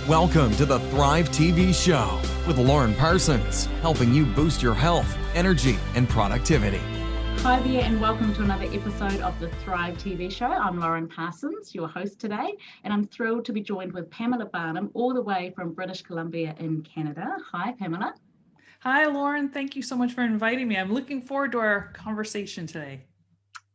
Welcome to the Thrive TV Show with Lauren Parsons, helping you boost your health, energy, and productivity. Hi there, and welcome to another episode of the Thrive TV Show. I'm Lauren Parsons, your host today, and I'm thrilled to be joined with Pamela Barnum, all the way from British Columbia in Canada. Hi, Pamela. Hi, Lauren. Thank you so much for inviting me. I'm looking forward to our conversation today.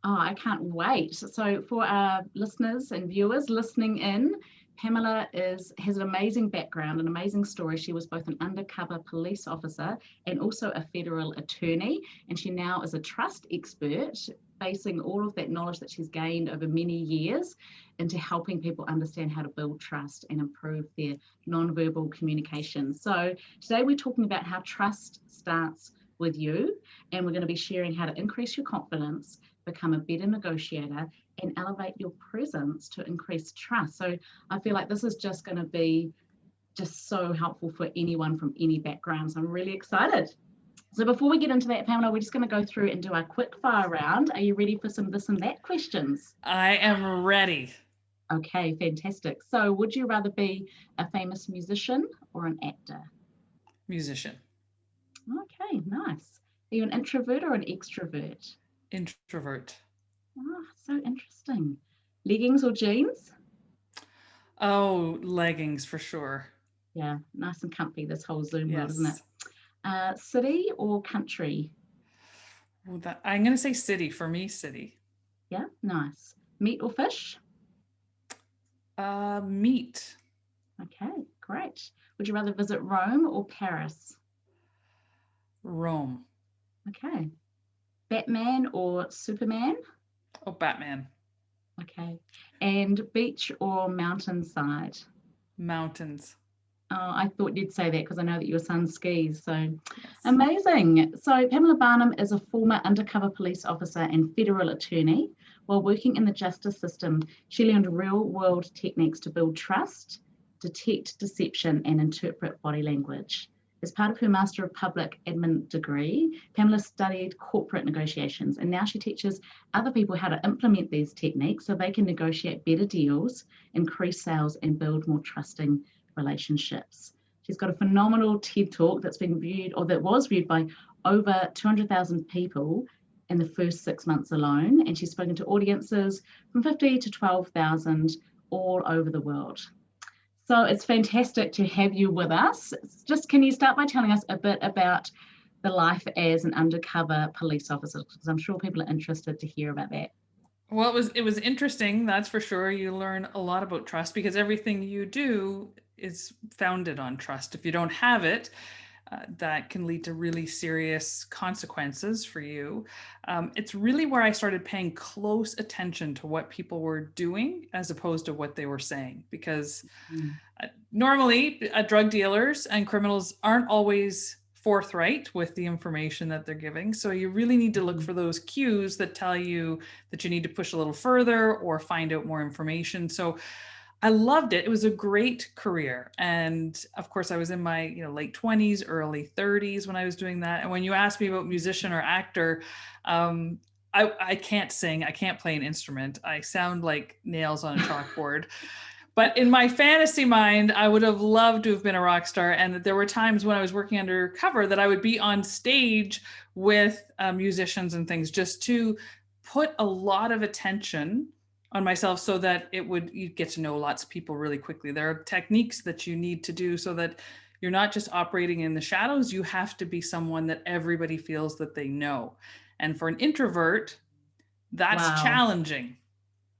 Oh, I can't wait. So for our listeners and viewers listening in, Pamela has an amazing background, an amazing story. She was both an undercover police officer and also a federal attorney, and she now is a trust expert, basing all of that knowledge that she's gained over many years into helping people understand how to build trust and improve their nonverbal communication. So today we're talking about how trust starts with you, and we're going to be sharing how to increase your confidence, become a better negotiator, and elevate your presence to increase trust. So I feel like this is just going to be just so helpful for anyone from any background. So I'm really excited. So before we get into that, Pamela, we're just going to go through and do our quick fire round. Are you ready for some this and that questions? I am ready. Okay, fantastic. So would you rather be a famous musician or an actor? Musician. Okay, nice. Are you an introvert or an extrovert? Introvert. Oh, so interesting. Leggings or jeans? Oh, leggings for sure. Yeah, nice and comfy, this whole Zoom world, Yes. isn't it? City or country? Well, I'm going to say city. For me, city. Yeah, nice. Meat or fish? Meat. Okay, great. Would you rather visit Rome or Paris? Rome. Okay. Batman or Superman? Oh, Batman. Okay. And beach or mountainside? Mountains. Oh, I thought you'd say that because I know that your son skis. So Yes. amazing. So Pamela Barnum is a former undercover police officer and federal attorney. While working in the justice system, she learned real-world techniques to build trust, detect deception, and interpret body language. As part of her Master of Public Admin degree, Pamela studied corporate negotiations, and now she teaches other people how to implement these techniques so they can negotiate better deals, increase sales, and build more trusting relationships. She's got a phenomenal TED Talk that's been viewed, or that was viewed by over 200,000 people in the first 6 months alone, and she's spoken to audiences from 50 to 12,000 all over the world. So it's fantastic to have you with us. Just, can you start by telling us a bit about the life as an undercover police officer? Because I'm sure people are interested to hear about that. Well, it was interesting, that's for sure. You learn a lot about trust because everything you do is founded on trust. If you don't have it, that can lead to really serious consequences for you. It's really where I started paying close attention to what people were doing as opposed to what they were saying, because normally drug dealers and criminals aren't always forthright with the information that they're giving. So you really need to look for those cues that tell you that you need to push a little further or find out more information. So I loved it. It was a great career. And of course, I was in my late 20s, early 30s when I was doing that. And when you ask me about musician or actor, I can't sing. I can't play an instrument. I sound like nails on a chalkboard. But in my fantasy mind, I would have loved to have been a rock star. And there were times when I was working undercover that I would be on stage with musicians and things, just to put a lot of attention on myself so that you get to know lots of people really quickly. There are techniques that you need to do so that you're not just operating in the shadows. You have to be someone that everybody feels that they know. And for an introvert, that's challenging.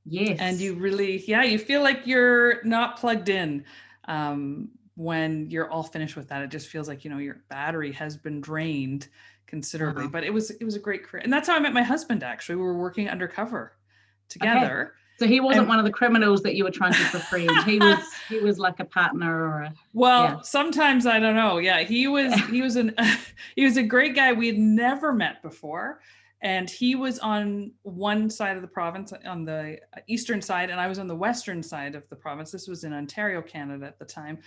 Yes. And you really, you feel like you're not plugged in when you're all finished with that. It just feels like, your battery has been drained considerably. But it was a great career. And that's how I met my husband, actually. We were working undercover together. Okay. So he wasn't one of the criminals that you were trying to befriend. He was like a partner or a sometimes I don't know. Yeah, he was a great guy. We had never met before. And he was on one side of the province, on the eastern side, and I was on the western side of the province. This was in Ontario, Canada at the time.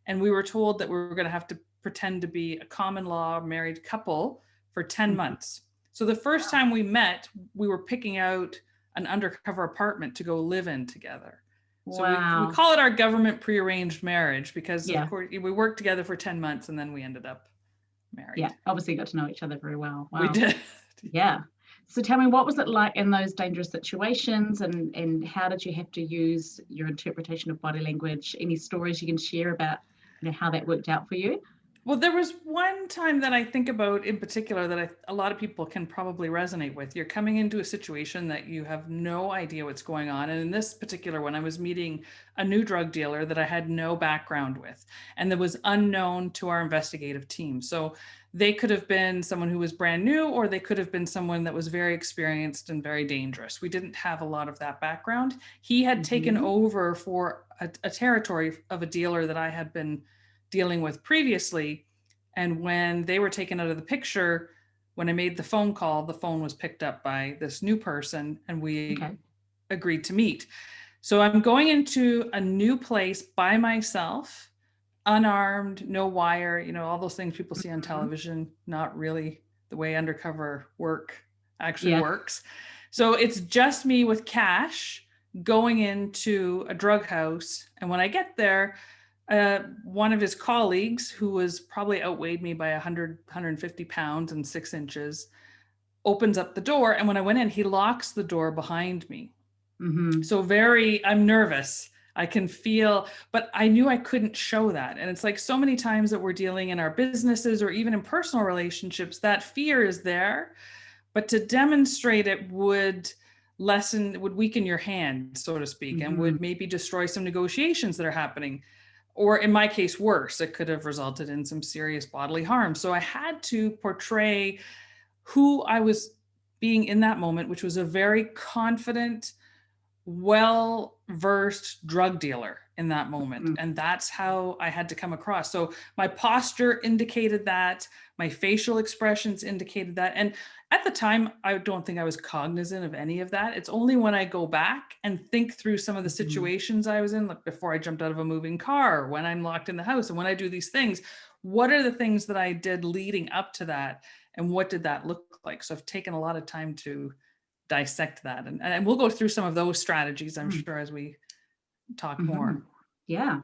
And we were told that we were going to have to pretend to be a common law married couple for 10 months. So the first time we met, we were picking out an undercover apartment to go live in together. So we Wow. call it our government prearranged marriage because Yeah. of course we worked together for 10 months and then we ended up married. Yeah. Obviously got to know each other very well. We Wow. did. Yeah. So tell me, what was it like in those dangerous situations, and how did you have to use your interpretation of body language? Any stories you can share about, how that worked out for you? Well, there was one time that I think about in particular that a lot of people can probably resonate with. You're coming into a situation that you have no idea what's going on. And in this particular one, I was meeting a new drug dealer that I had no background with and that was unknown to our investigative team. So they could have been someone who was brand new, or they could have been someone that was very experienced and very dangerous. We didn't have a lot of that background. He had taken over for a territory of a dealer that I had been dealing with previously. And when they were taken out of the picture, when I made the phone call, the phone was picked up by this new person and we agreed to meet. So I'm going into a new place by myself, unarmed, no wire, all those things people see on television, not really the way undercover work actually works. So it's just me with cash going into a drug house. And when I get there, one of his colleagues, who was probably outweighed me by 150 pounds and 6 inches, opens up the door. And when I went in, he locks the door behind me. So I'm nervous. I can feel, but I knew I couldn't show that. And it's like so many times that we're dealing in our businesses or even in personal relationships, that fear is there, but to demonstrate it would weaken your hand, so to speak, and would maybe destroy some negotiations that are happening. Or in my case, worse, it could have resulted in some serious bodily harm. So I had to portray who I was being in that moment, which was a very confident, well-versed drug dealer in that moment. And that's how I had to come across. So my posture indicated that, my facial expressions indicated that. And at the time, I don't think I was cognizant of any of that. It's only when I go back and think through some of the situations I was in, like before I jumped out of a moving car, when I'm locked in the house, and when I do these things, what are the things that I did leading up to that? And what did that look like? So I've taken a lot of time to dissect that. And we'll go through some of those strategies, I'm sure, as we talk more. Yeah.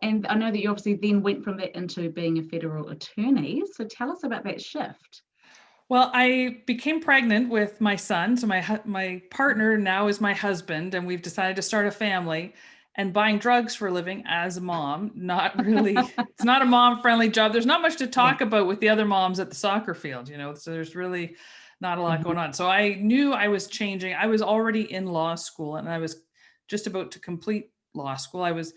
And I know that you obviously then went from that into being a federal attorney. So tell us about that shift. Well, I became pregnant with my son. So my partner now is my husband, and we've decided to start a family. And buying drugs for a living as a mom, not really, it's not a mom-friendly job. There's not much to talk about with the other moms at the soccer field, so there's really not a lot going on. So I knew I was changing. I was already in law school and I was just about to complete law school. I was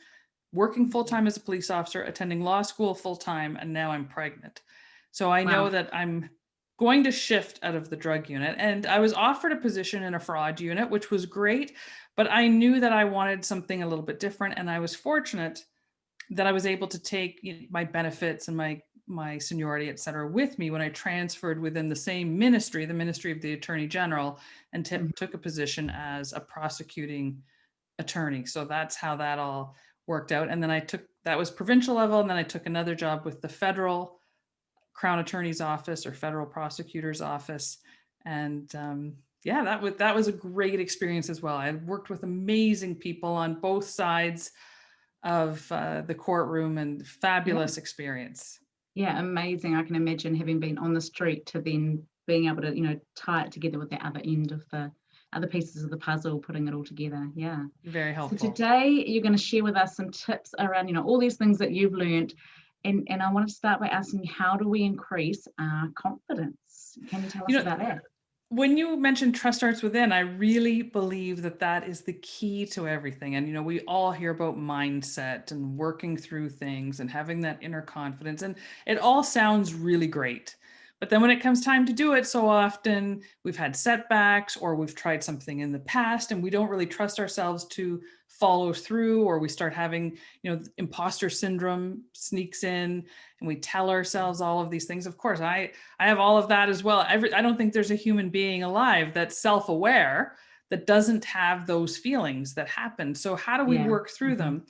working full-time as a police officer, attending law school full-time, and now I'm pregnant. So I know that I'm going to shift out of the drug unit. And I was offered a position in a fraud unit, which was great, but I knew that I wanted something a little bit different. And I was fortunate that I was able to take my benefits and my seniority, et cetera, with me when I transferred within the same ministry, the Ministry of the Attorney General, and took a position as a prosecuting attorney. So that's how that all worked out. And then that was provincial level. And then I took another job with the federal Crown Attorney's Office or federal prosecutor's office. And that was a great experience as well. I worked with amazing people on both sides of the courtroom, and fabulous experience. Yeah, amazing. I can imagine having been on the street to then being able to, tie it together with the other end of the other pieces of the puzzle, putting it all together. Yeah. Very helpful. So today you're going to share with us some tips around, all these things that you've learned. And I want to start by asking, how do we increase our confidence? Can you tell us about that? When you mentioned trust starts within, I really believe that is the key to everything. And, we all hear about mindset and working through things and having that inner confidence, and it all sounds really great. But then when it comes time to do it, so often we've had setbacks or we've tried something in the past and we don't really trust ourselves to follow through, or we start having, imposter syndrome sneaks in and we tell ourselves all of these things. Of course, I have all of that as well. I don't think there's a human being alive that's self-aware that doesn't have those feelings that happen. So how do we work through them?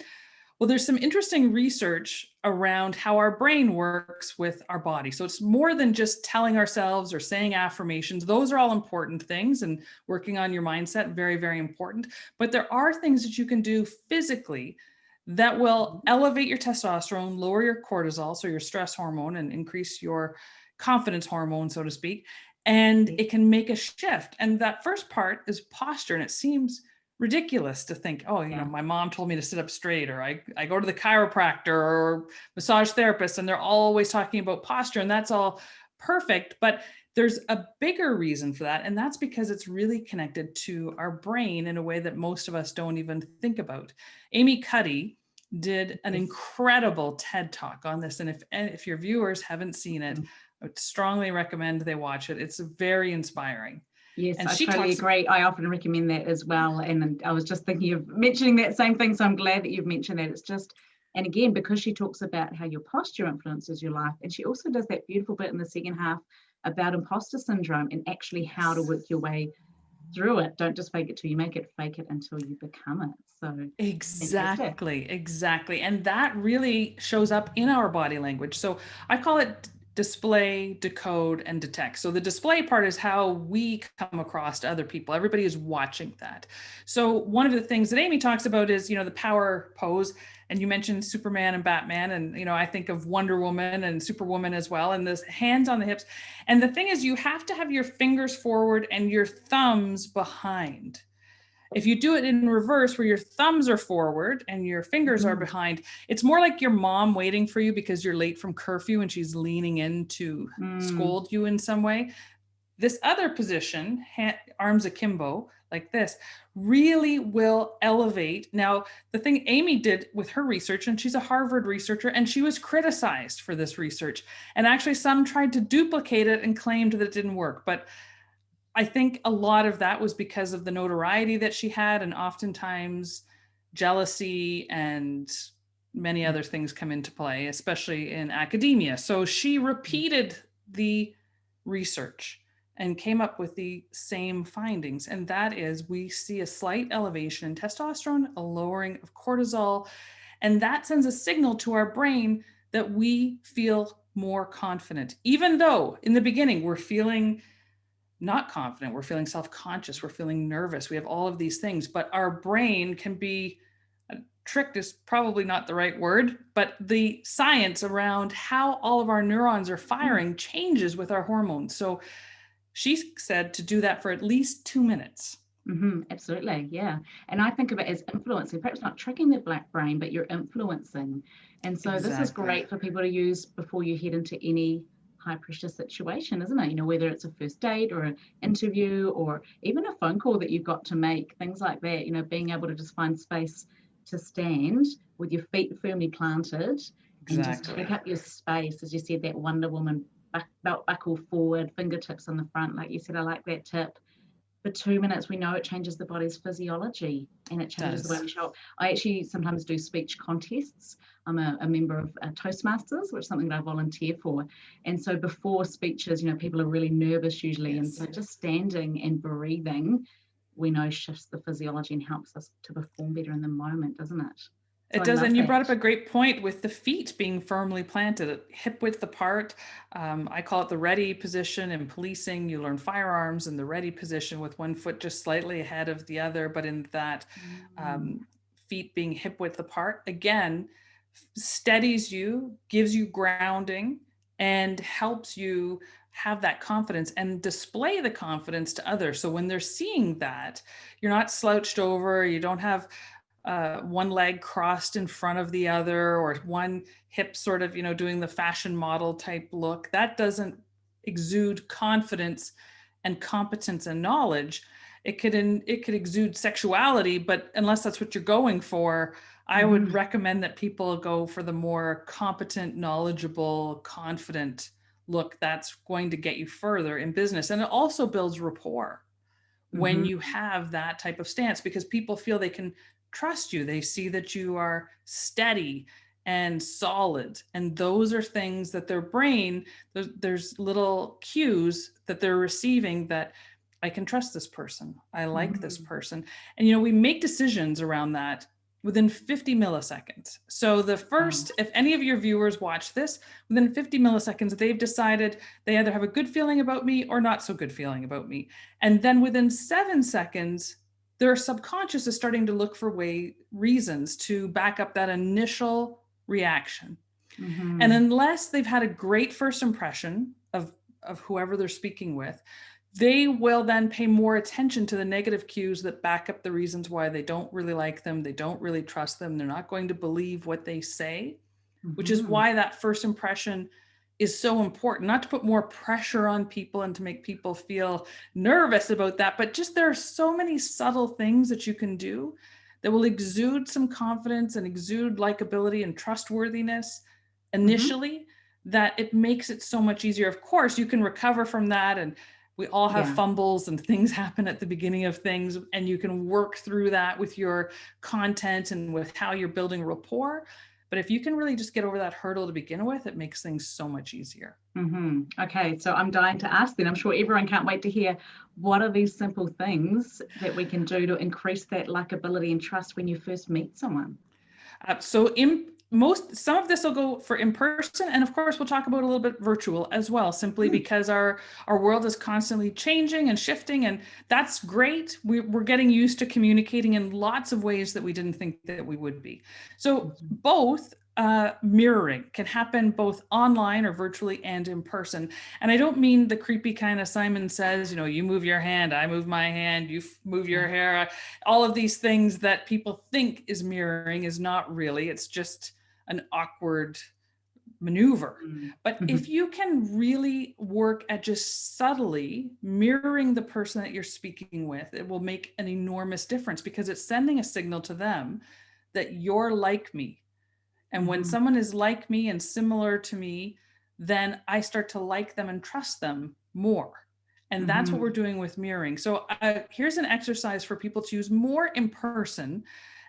Well, there's some interesting research around how our brain works with our body. So it's more than just telling ourselves or saying affirmations. Those are all important things, and working on your mindset, very, very important. But there are things that you can do physically that will elevate your testosterone, lower your cortisol, so your stress hormone, and increase your confidence hormone, so to speak. And it can make a shift. And that first part is posture. And it seems ridiculous to think, oh, you know, my mom told me to sit up straight, or I go to the chiropractor or massage therapist, and they're always talking about posture, and that's all perfect. But there's a bigger reason for that. And that's because it's really connected to our brain in a way that most of us don't even think about. Amy Cuddy did an incredible TED Talk on this. And if your viewers haven't seen it, I would strongly recommend they watch it. It's very inspiring. Yes, and I totally agree. I often recommend that as well. And I was just thinking of mentioning that same thing. So I'm glad that you've mentioned that. It's just, and again, because she talks about how your posture influences your life. And she also does that beautiful bit in the second half about imposter syndrome and actually how to work your way through it. Don't just fake it till you make it, fake it until you become it. So exactly. And that really shows up in our body language. So I call it display, decode, and detect. So the display part is how we come across to other people. Everybody is watching that. So one of the things that Amy talks about is, you know, the power pose. And you mentioned Superman and Batman, and, you know, I think of Wonder Woman and Superwoman as well, and this hands on the hips. And the thing is, you have to have your fingers forward and your thumbs behind. If you do it in reverse, where your thumbs are forward and your fingers are behind, it's more like your mom waiting for you because you're late from curfew and she's leaning in to scold you in some way. This other position, arms akimbo, like this, really will elevate. Now, the thing Amy did with her research, and she's a Harvard researcher, and she was criticized for this research. And actually, some tried to duplicate it and claimed that it didn't work. But I think a lot of that was because of the notoriety that she had, and oftentimes jealousy and many other things come into play, especially in academia. So she repeated the research and came up with the same findings. And that is, we see a slight elevation in testosterone, a lowering of cortisol, and that sends a signal to our brain that we feel more confident, even though in the beginning we're feeling not confident, we're feeling self-conscious, we're feeling nervous, we have all of these things, but our brain can be tricked, is probably not the right word, but the science around how all of our neurons are firing changes with our hormones. So she said to do that for at least 2 minutes. Absolutely, yeah. And I think of it as influencing, perhaps not tricking the black brain, but you're influencing. And so this is great for people to use before you head into any high pressure situation, isn't it? You know, whether it's a first date or an interview or even a phone call that you've got to make, things like that, you know, being able to just find space to stand with your feet firmly planted and just take up your space. As you said, that Wonder Woman belt buckle forward, fingertips on the front. Like you said, I like that tip. For 2 minutes, we know it changes the body's physiology and it changes the way we show up. I actually sometimes do speech contests. I'm a member of Toastmasters, which is something that I volunteer for. And so before speeches, you know, people are really nervous usually. And so just standing and breathing, we know shifts the physiology and helps us to perform better in the moment, doesn't it? It does. And you brought up a great point with the feet being firmly planted, hip width apart. I call it the ready position. In policing, you learn firearms in the ready position with one foot just slightly ahead of the other, but in that feet being hip width apart, again, steadies you, gives you grounding, and helps you have that confidence and display the confidence to others. So when they're seeing that, you're not slouched over, you don't have one leg crossed in front of the other, or one hip sort of, you know, doing the fashion model type look. That doesn't exude confidence and competence and knowledge. It could exude sexuality, but unless that's what you're going for, I would recommend that people go for the more competent, knowledgeable, confident look. That's going to get you further in business. And it also builds rapport when you have that type of stance, because people feel they can trust you. They see that you are steady and solid. And those are things that their brain, there's little cues that they're receiving that I can trust this person. I like this person. And, you know, we make decisions around that within 50 milliseconds. So the first, if any of your viewers watch this, within 50 milliseconds, they've decided they either have a good feeling about me or not so good feeling about me. And then within 7 seconds, their subconscious is starting to look for reasons to back up that initial reaction. Mm-hmm. And unless they've had a great first impression of whoever they're speaking with, they will then pay more attention to the negative cues that back up the reasons why they don't really like them, they don't really trust them, they're not going to believe what they say, which is why that first impression is so important. Not to put more pressure on people and to make people feel nervous about that, but just there are so many subtle things that you can do that will exude some confidence and exude likability and trustworthiness initially, that it makes it so much easier. Of course, you can recover from that, and we all have fumbles and things happen at the beginning of things, and you can work through that with your content and with how you're building rapport. But if you can really just get over that hurdle to begin with, it makes things so much easier. Okay, so I'm dying to ask then. I'm sure everyone can't wait to hear, what are these simple things that we can do to increase that likability and trust when you first meet someone? Some of this will go for in person, and of course we'll talk about a little bit virtual as well, simply because our world is constantly changing and shifting, and that's great. We're getting used to communicating in lots of ways that we didn't think that we would be. So both mirroring can happen both online or virtually and in person. And I don't mean the creepy kind of Simon Says, you move your hand, I move my hand, you move your hair. All of these things that people think is mirroring is not really. It's just an awkward maneuver. But if you can really work at just subtly mirroring the person that you're speaking with, it will make an enormous difference, because it's sending a signal to them that you're like me. And when someone is like me and similar to me, then I start to like them and trust them more. And that's what we're doing with mirroring. So here's an exercise for people to use more in person.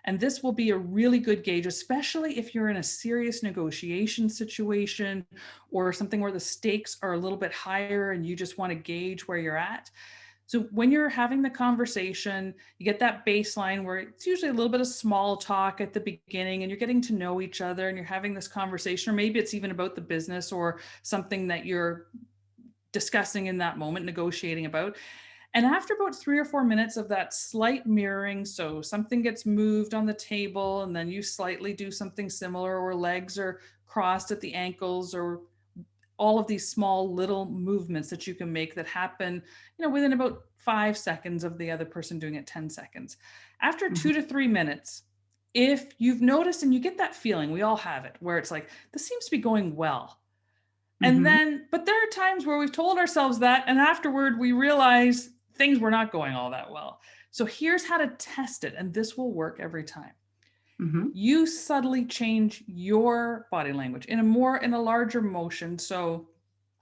And this will be a really good gauge, especially if you're in a serious negotiation situation or something where the stakes are a little bit higher and you just want to gauge where you're at. So when you're having the conversation, you get that baseline where it's usually a little bit of small talk at the beginning, and you're getting to know each other and you're having this conversation, or maybe it's even about the business or something that you're discussing in that moment, negotiating about. And after about 3 or 4 minutes of that slight mirroring, so something gets moved on the table and then you slightly do something similar, or legs are crossed at the ankles, or all of these small little movements that you can make that happen, within about 5 seconds of the other person doing it 10 seconds. After 2 to 3 minutes, if you've noticed, and you get that feeling, we all have it, where it's like, this seems to be going well. And then, but there are times where we've told ourselves that, and afterward we realize things were not going all that well. So here's how to test it, and this will work every time. You subtly change your body language in a larger motion. So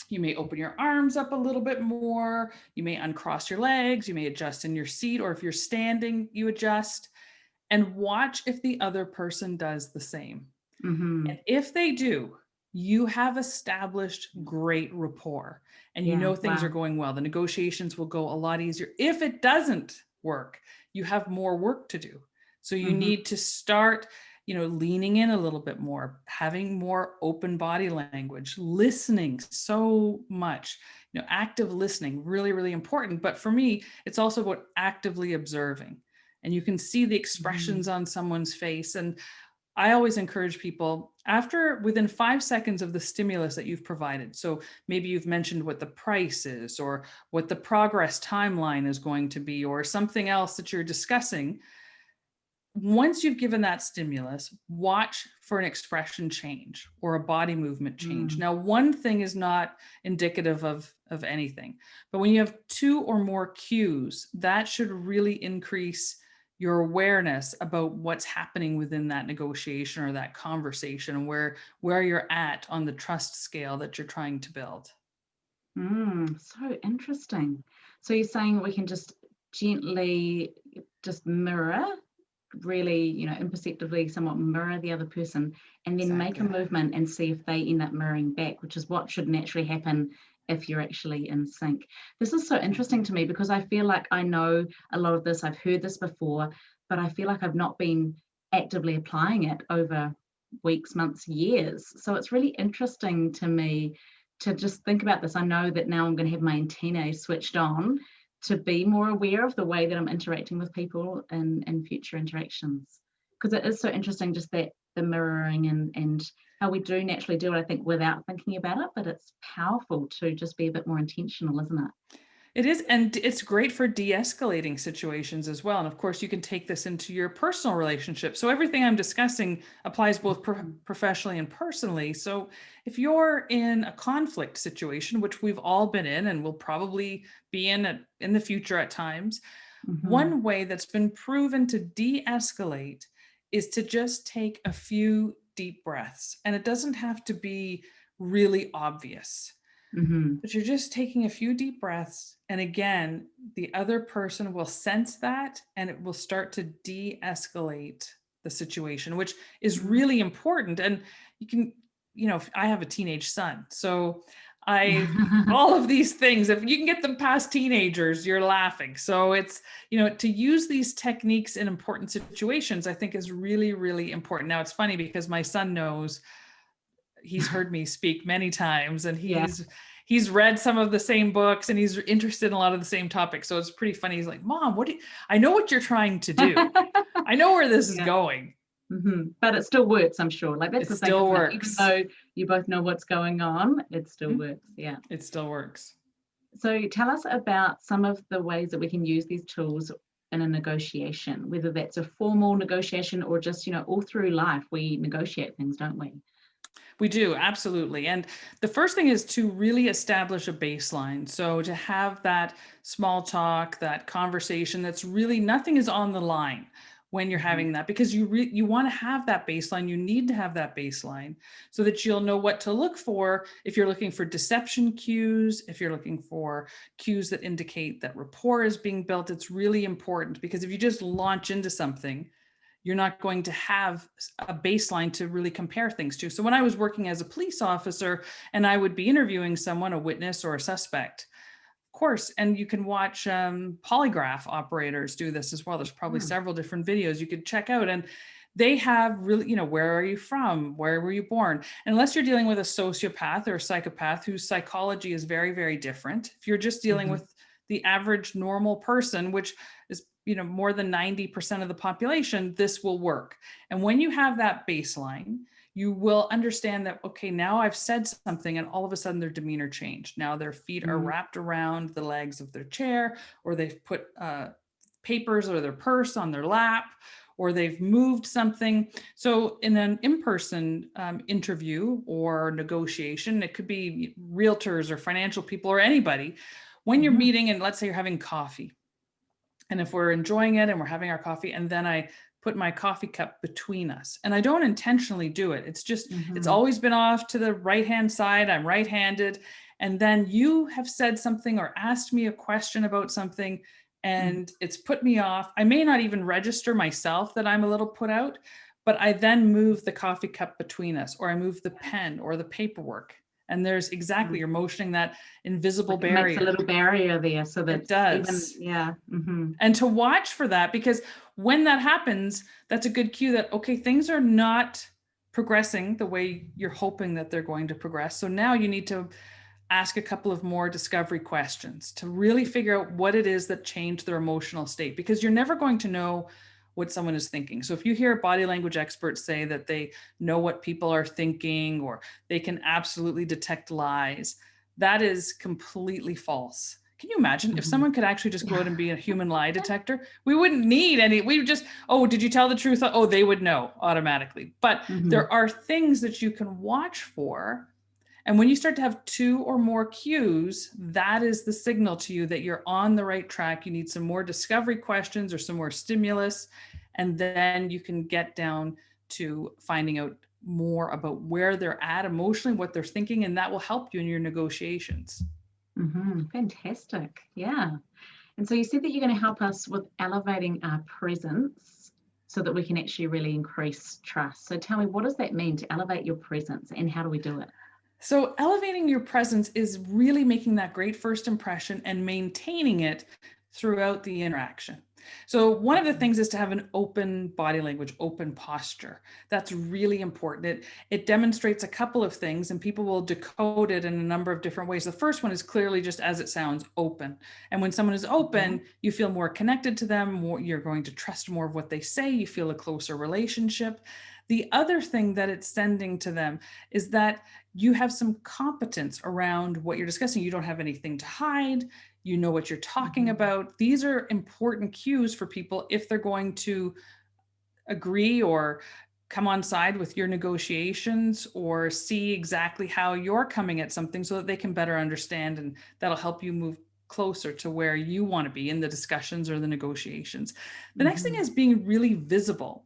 you may open your arms up a little bit more, you may uncross your legs, you may adjust in your seat, or if you're standing, you adjust, and watch if the other person does the same. And if they do, you have established great rapport, and things are going well. The negotiations will go a lot easier. If it doesn't work, you have more work to do. So you need to start, leaning in a little bit more, having more open body language, listening so much, active listening, really, really important. But for me, it's also about actively observing, and you can see the expressions on someone's face. And I always encourage people, within 5 seconds of the stimulus that you've provided, so maybe you've mentioned what the price is, or what the progress timeline is going to be, or something else that you're discussing. Once you've given that stimulus, watch for an expression change or a body movement change. Now, one thing is not indicative of anything, but when you have 2 or more cues, that should really increase your awareness about what's happening within that negotiation or that conversation, and where you're at on the trust scale that you're trying to build. So interesting. So you're saying we can just gently just mirror, really, imperceptibly somewhat mirror the other person, and then make a movement and see if they end up mirroring back, which is what should naturally happen if you're actually in sync. This is so interesting to me, because I feel like I know a lot of this, I've heard this before, but I feel like I've not been actively applying it over weeks, months, years. So it's really interesting to me to just think about this. I know that now I'm going to have my antennae switched on to be more aware of the way that I'm interacting with people in future interactions. Because it is so interesting, just that the mirroring and how we do naturally do it, I think, without thinking about it, but it's powerful to just be a bit more intentional, isn't it? It is, and it's great for de-escalating situations as well. And of course, you can take this into your personal relationship. So everything I'm discussing applies both professionally and personally. So if you're in a conflict situation, which we've all been in and will probably be in the future at times, one way that's been proven to de-escalate is to just take a few deep breaths. And it doesn't have to be really obvious. But you're just taking a few deep breaths. And again, the other person will sense that and it will start to de-escalate the situation, which is really important. And you can, I have a teenage son. So all of these things, if you can get them past teenagers, you're laughing. So it's, to use these techniques in important situations, I think is really, really important. Now it's funny because my son knows, he's heard me speak many times, and he's read some of the same books, and he's interested in a lot of the same topics. So it's pretty funny. He's like, Mom, I know what you're trying to do. I know where this is going. But it still works, I'm sure. Like that's it the thing. Still works. Even though you both know what's going on, it still works. Yeah. It still works. So tell us about some of the ways that we can use these tools in a negotiation, whether that's a formal negotiation or just, all through life, we negotiate things, don't we? We do, absolutely. And the first thing is to really establish a baseline. So to have that small talk, that conversation that's really nothing is on the line when you're having that, because you want to have that baseline. You need to have that baseline so that you'll know what to look for. If you're looking for deception cues, if you're looking for cues that indicate that rapport is being built, it's really important, because if you just launch into something, you're not going to have a baseline to really compare things to. So when I was working as a police officer and I would be interviewing someone, a witness or a suspect, of course, and you can watch polygraph operators do this as well. There's probably several different videos you could check out, and they have really, where are you from? Where were you born? Unless you're dealing with a sociopath or a psychopath whose psychology is very, very different. If you're just dealing with the average normal person, which is more than 90% of the population, this will work. And when you have that baseline, you will understand that, okay, now I've said something and all of a sudden their demeanor changed. Now their feet are wrapped around the legs of their chair, or they've put papers or their purse on their lap, or they've moved something. So in an in-person interview or negotiation, it could be realtors or financial people or anybody. When you're meeting, and let's say you're having coffee, and if we're enjoying it and we're having our coffee, and then I put my coffee cup between us, and I don't intentionally do it. It's just, it's always been off to the right-hand side. I'm right-handed. And then you have said something or asked me a question about something, and it's put me off. I may not even register myself that I'm a little put out, but I then move the coffee cup between us, or I move the pen or the paperwork. And there's exactly, you're motioning that invisible barrier. It makes a little barrier there, so that it does. Even, And to watch for that, because when that happens, that's a good cue that, okay, things are not progressing the way you're hoping that they're going to progress. So now you need to ask a couple of more discovery questions to really figure out what it is that changed their emotional state, because you're never going to know what someone is thinking. So if you hear body language experts say that they know what people are thinking, or they can absolutely detect lies, that is completely false. Can you imagine if someone could actually just go out and be a human lie detector? We wouldn't need any, we would just, oh, did you tell the truth? Oh, they would know automatically. But there are things that you can watch for. And when you start to have two or more cues, that is the signal to you that you're on the right track. You need some more discovery questions or some more stimulus, and then you can get down to finding out more about where they're at emotionally, what they're thinking, and that will help you in your negotiations. Fantastic. Yeah. And so you said that you're going to help us with elevating our presence so that we can actually really increase trust. So tell me, what does that mean to elevate your presence, and how do we do it? So elevating your presence is really making that great first impression and maintaining it throughout the interaction. So one of the things is to have an open body language, open posture. That's really important. It demonstrates a couple of things, and people will decode it in a number of different ways. The first one is clearly just as it sounds, open. And when someone is open, you feel more connected to them, you're going to trust more of what they say, you feel a closer relationship. The other thing that it's sending to them is that you have some competence around what you're discussing. You don't have anything to hide. You know what you're talking about. These are important cues for people if they're going to agree or come on side with your negotiations or see exactly how you're coming at something so that they can better understand, and that'll help you move closer to where you want to be in the discussions or the negotiations. The next thing is being really visible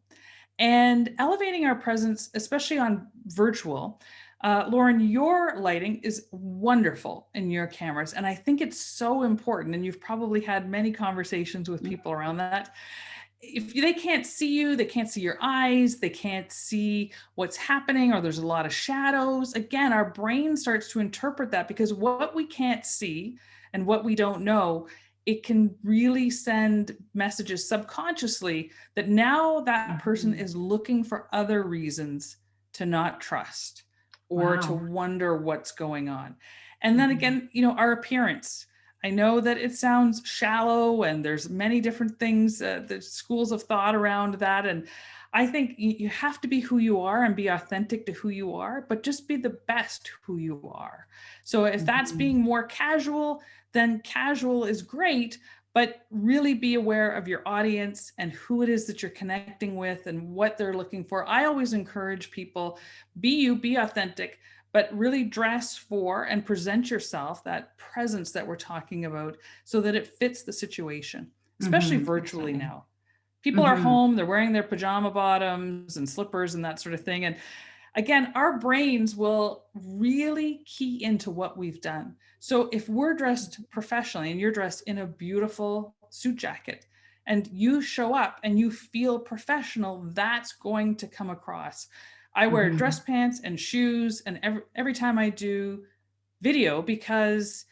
and elevating our presence, especially on virtual. Lauren, your lighting is wonderful in your cameras, and I think it's so important, and you've probably had many conversations with people around that. If they can't see you, they can't see your eyes, they can't see what's happening, or there's a lot of shadows. Again, our brain starts to interpret that, because what we can't see and what we don't know, it can really send messages subconsciously that now that person is looking for other reasons to not trust or to wonder what's going on. And then again, our appearance. I know that it sounds shallow and there's many different things, the schools of thought around that. And I think you have to be who you are and be authentic to who you are, but just be the best who you are. So if that's being more casual, then casual is great, but really be aware of your audience and who it is that you're connecting with and what they're looking for. I always encourage people, be you, be authentic, but really dress for and present yourself, that presence that we're talking about, so that it fits the situation, especially virtually now. People are home, they're wearing their pajama bottoms and slippers and that sort of thing. And again, our brains will really key into what we've done. So if we're dressed professionally and you're dressed in a beautiful suit jacket and you show up and you feel professional, that's going to come across. I wear dress pants and shoes and every time I do video, because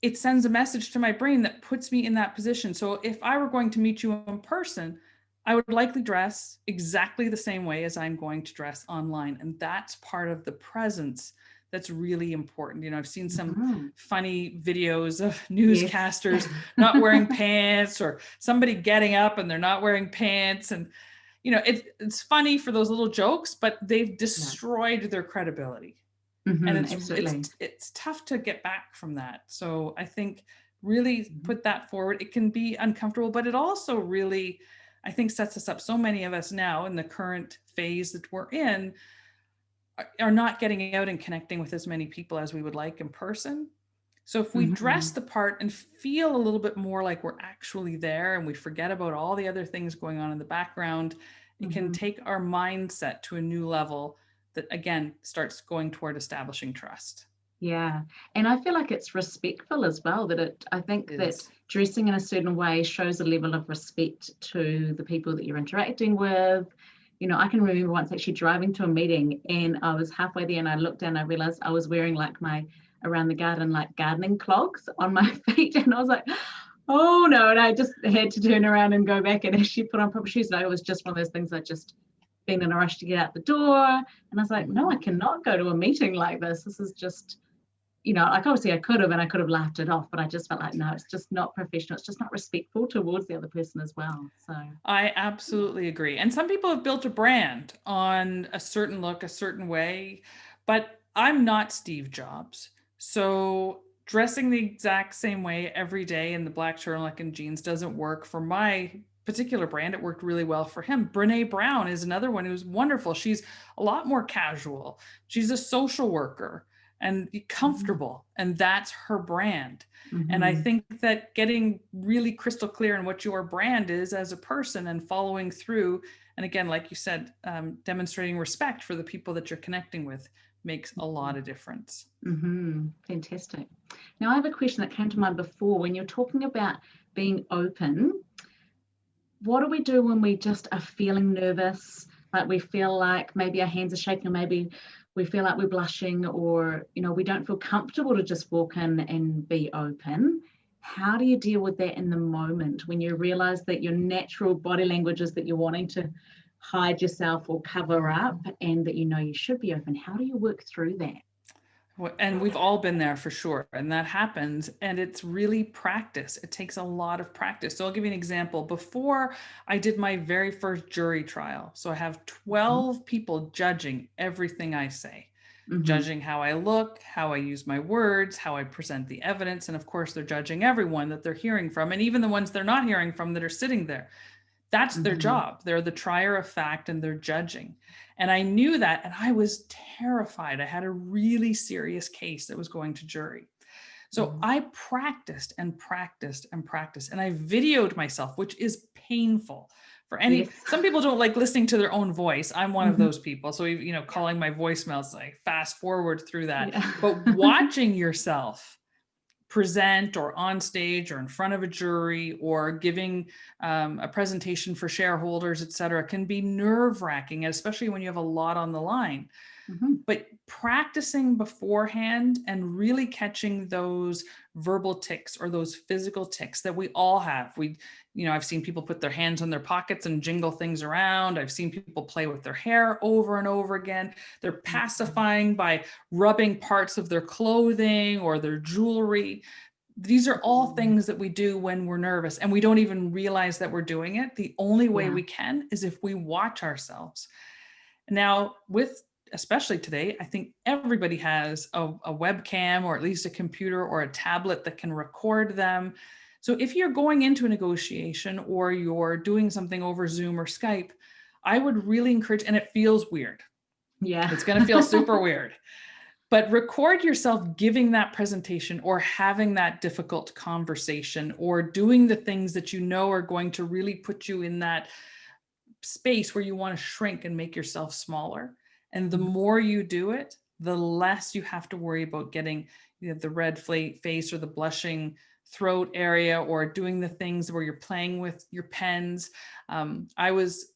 it sends a message to my brain that puts me in that position. So if I were going to meet you in person, I would likely dress exactly the same way as I'm going to dress online. And that's part of the presence that's really important. I've seen some funny videos of newscasters not wearing pants, or somebody getting up and they're not wearing pants. And, it's funny for those little jokes, but they've destroyed their credibility. And it's tough to get back from that. So I think really put that forward. It can be uncomfortable, but it also really, I think, sets us up. So many of us now in the current phase that we're in are not getting out and connecting with as many people as we would like in person. So if we dress the part and feel a little bit more like we're actually there and we forget about all the other things going on in the background, it can take our mindset to a new level that, again, starts going toward establishing trust. Yeah. And I feel like it's respectful as well, I think that dressing in a certain way shows a level of respect to the people that you're interacting with. I can remember once actually driving to a meeting and I was halfway there and I looked down and I realized I was wearing like my around the garden, like gardening clogs on my feet. And I was like, oh no. And I just had to turn around and go back and actually put on proper shoes. And it was just one of those things I just been in a rush to get out the door. And I was like, no, I cannot go to a meeting like this. This is just, like obviously I could have laughed it off, but I just felt like, no, it's just not professional. It's just not respectful towards the other person as well. So I absolutely agree. And some people have built a brand on a certain look, a certain way, but I'm not Steve Jobs. So dressing the exact same way every day in the black turtleneck and jeans doesn't work for my particular brand. It worked really well for him. Brene Brown is another one who's wonderful. She's a lot more casual. She's a social worker and comfortable, and that's her brand. And I think that getting really crystal clear on what your brand is as a person and following through, and again, like you said, demonstrating respect for the people that you're connecting with makes a lot of difference. Fantastic. Now I have a question that came to mind before. When you're talking about being open, what do we do when we just are feeling nervous? Like we feel like maybe our hands are shaking, or maybe we feel like we're blushing, or we don't feel comfortable to just walk in and be open. how do you deal with that in the moment when you realize that your natural body language is that you're wanting to hide yourself or cover up, and that you should be open? How do you work through that? And we've all been there for sure. And that happens. And it's really practice. It takes a lot of practice. So I'll give you an example. Before I did my very first jury trial, so I have 12 people judging everything I say, judging how I look, how I use my words, how I present the evidence. And of course, they're judging everyone that they're hearing from, and even the ones they're not hearing from that are sitting there. That's their job. They're the trier of fact and they're judging. And I knew that, and I was terrified. I had a really serious case that was going to jury. So I practiced and practiced and practiced, and I videoed myself, which is painful for any, some people don't like listening to their own voice. I'm one of those people. So, calling my voicemails, like fast forward through that, but watching yourself present or on stage or in front of a jury or giving a presentation for shareholders, et cetera, can be nerve-wracking, especially when you have a lot on the line. But practicing beforehand and really catching those verbal tics or those physical tics that we all have. I've seen people put their hands on their pockets and jingle things around. I've seen people play with their hair over and over again. They're pacifying by rubbing parts of their clothing or their jewelry. These are all things that we do when we're nervous, and we don't even realize that we're doing it. The only way we can is if we watch ourselves. Now, especially today, I think everybody has a webcam or at least a computer or a tablet that can record them. So if you're going into a negotiation or you're doing something over Zoom or Skype, I would really encourage, and it feels weird. Yeah. It's going to feel super weird. But record yourself giving that presentation or having that difficult conversation or doing the things that are going to really put you in that space where you want to shrink and make yourself smaller. And the more you do it, the less you have to worry about getting the red face or the blushing throat area or doing the things where you're playing with your pens. I was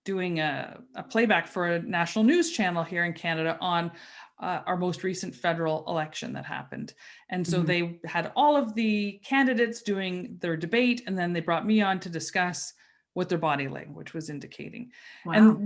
doing a playback for a national news channel here in Canada on our most recent federal election that happened. And so they had all of the candidates doing their debate, and then they brought me on to discuss what their body language was indicating. Wow.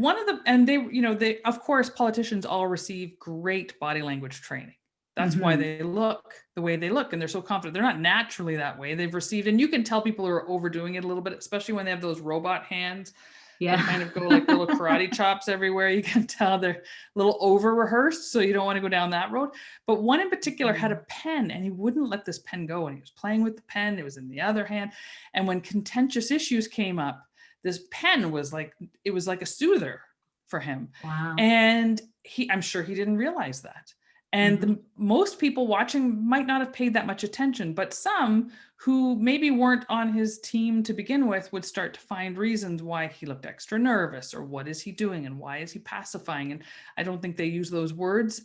And they, of course, politicians all receive great body language training. That's why they look the way they look, and they're so confident. They're not naturally that way. They've received, and you can tell people who are overdoing it a little bit, especially when they have those robot hands. They kind of go like little karate chops everywhere. You can tell they're a little over rehearsed, so you don't want to go down that road. But one in particular had a pen, and he wouldn't let this pen go, and he was playing with the pen. It was in the other hand. And when contentious issues came up, this pen was like a soother for him. Wow. And I'm sure he didn't realize that. And most people watching might not have paid that much attention, but some who maybe weren't on his team to begin with would start to find reasons why he looked extra nervous, or what is he doing and why is he pacifying? And I don't think they use those words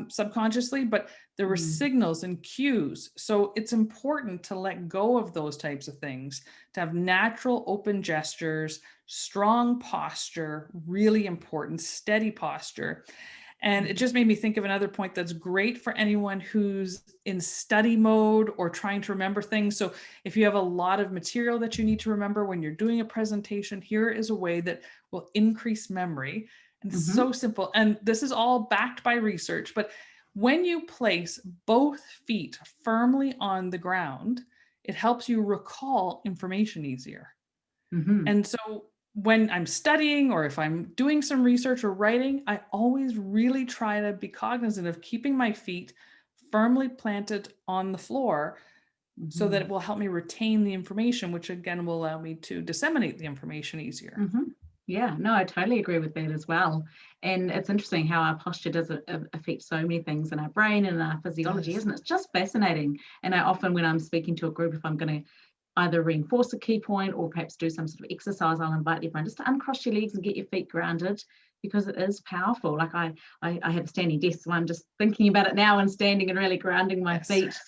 subconsciously, but there were signals and cues. So it's important to let go of those types of things, to have natural open gestures, strong posture, really important, steady posture. And it just made me think of another point that's great for anyone who's in study mode or trying to remember things. So if you have a lot of material that you need to remember when you're doing a presentation, here is a way that will increase memory. And it's so simple. And this is all backed by research. But when you place both feet firmly on the ground, it helps you recall information easier. And so when I'm studying, or if I'm doing some research or writing, I always really try to be cognizant of keeping my feet firmly planted on the floor so that it will help me retain the information, which again will allow me to disseminate the information easier. Yeah, no, I totally agree with that as well. And it's interesting how our posture does affect so many things in our brain and our physiology, isn't it? It's just fascinating. And I often, when I'm speaking to a group, if I'm going to either reinforce a key point or perhaps do some sort of exercise, I'll invite everyone just to uncross your legs and get your feet grounded, because it is powerful. Like I have a standing desk, so I'm just thinking about it now and standing and really grounding my feet.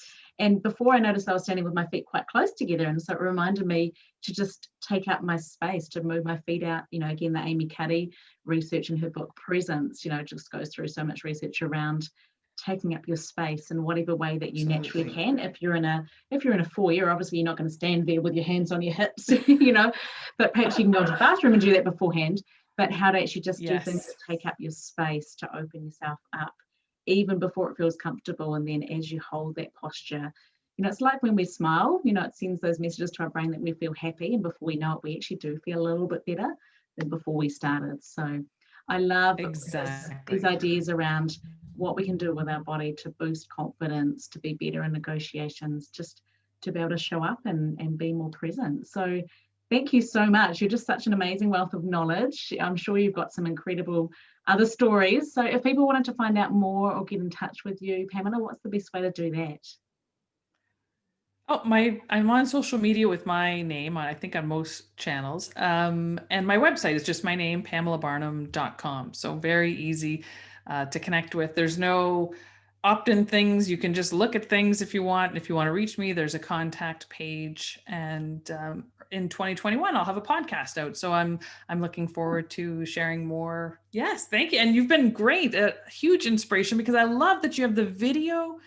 And before I noticed I was standing with my feet quite close together. And so it reminded me to just take up my space, to move my feet out. Again, the Amy Cuddy research in her book Presence, just goes through so much research around taking up your space in whatever way that you Absolutely. naturally can. If you're in a foyer, obviously you're not going to stand there with your hands on your hips, but perhaps you can go into the bathroom and do that beforehand. But how to actually just do things that take up your space to open yourself up, even before it feels comfortable. And then as you hold that posture, it's like when we smile, it sends those messages to our brain that we feel happy. And before we know it, we actually do feel a little bit better than before we started. So I love these ideas around what we can do with our body to boost confidence, to be better in negotiations, just to be able to show up and be more present. So thank you so much. You're just such an amazing wealth of knowledge. I'm sure you've got some incredible other stories. So if people wanted to find out more or get in touch with you, Pamela, what's the best way to do that? Oh, I'm on social media with my name, I think on most channels. And my website is just my name, PamelaBarnum.com. So very easy to connect with. There's no opt-in things. You can just look at things if you want. If you want to reach me, there's a contact page. And in 2021, I'll have a podcast out. So I'm looking forward to sharing more. Yes, thank you. And you've been great, a huge inspiration, because I love that you have the video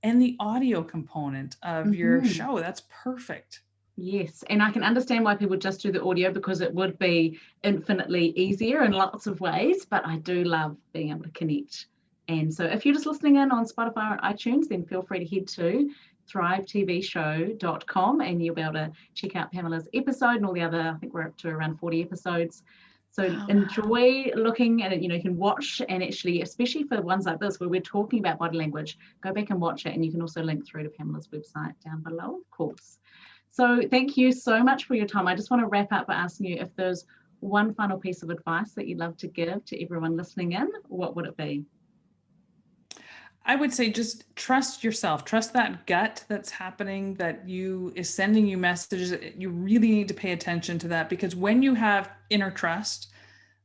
and the audio component of your show. That's perfect. Yes, and I can understand why people just do the audio, because it would be infinitely easier in lots of ways, but I do love being able to connect. And so if you're just listening in on Spotify or iTunes, then feel free to head to thrivetvshow.com and you'll be able to check out Pamela's episode and all the other, I think we're up to around 40 episodes. So enjoy looking at it. You can watch, and actually, especially for ones like this where we're talking about body language, go back and watch it. And you can also link through to Pamela's website down below, of course. So thank you so much for your time. I just want to wrap up by asking you if there's one final piece of advice that you'd love to give to everyone listening in, what would it be? I would say just trust yourself, trust that gut that's happening, that is sending you messages. You really need to pay attention to that, because when you have inner trust,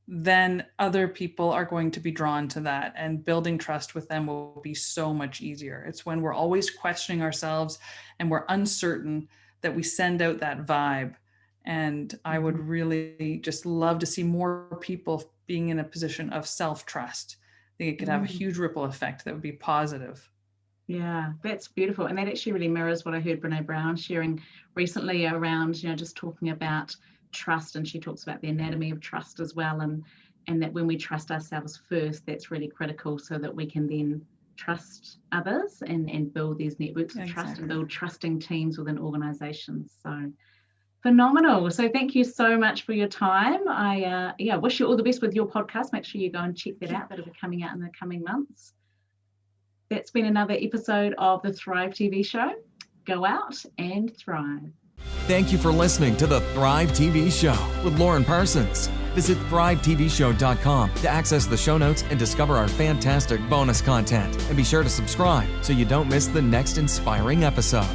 then other people are going to be drawn to that, and building trust with them will be so much easier. It's when we're always questioning ourselves and we're uncertain that we send out that vibe. And I would really just love to see more people being in a position of self-trust. I think it could have a huge ripple effect that would be positive. Yeah, that's beautiful. And that actually really mirrors what I heard Brene Brown sharing recently around, just talking about trust. And she talks about the anatomy of trust as well. And that when we trust ourselves first, that's really critical, so that we can then trust others and build these networks of trust and build trusting teams within organizations. So phenomenal. So thank you so much for your time. I wish you all the best with your podcast. Make sure you go and check that out. That'll be coming out in the coming months. That's been another episode of the Thrive TV show. Go out and thrive. Thank you for listening to the Thrive TV show with Lauren Parsons. Visit thrivetvshow.com to access the show notes and discover our fantastic bonus content. And be sure to subscribe so you don't miss the next inspiring episode.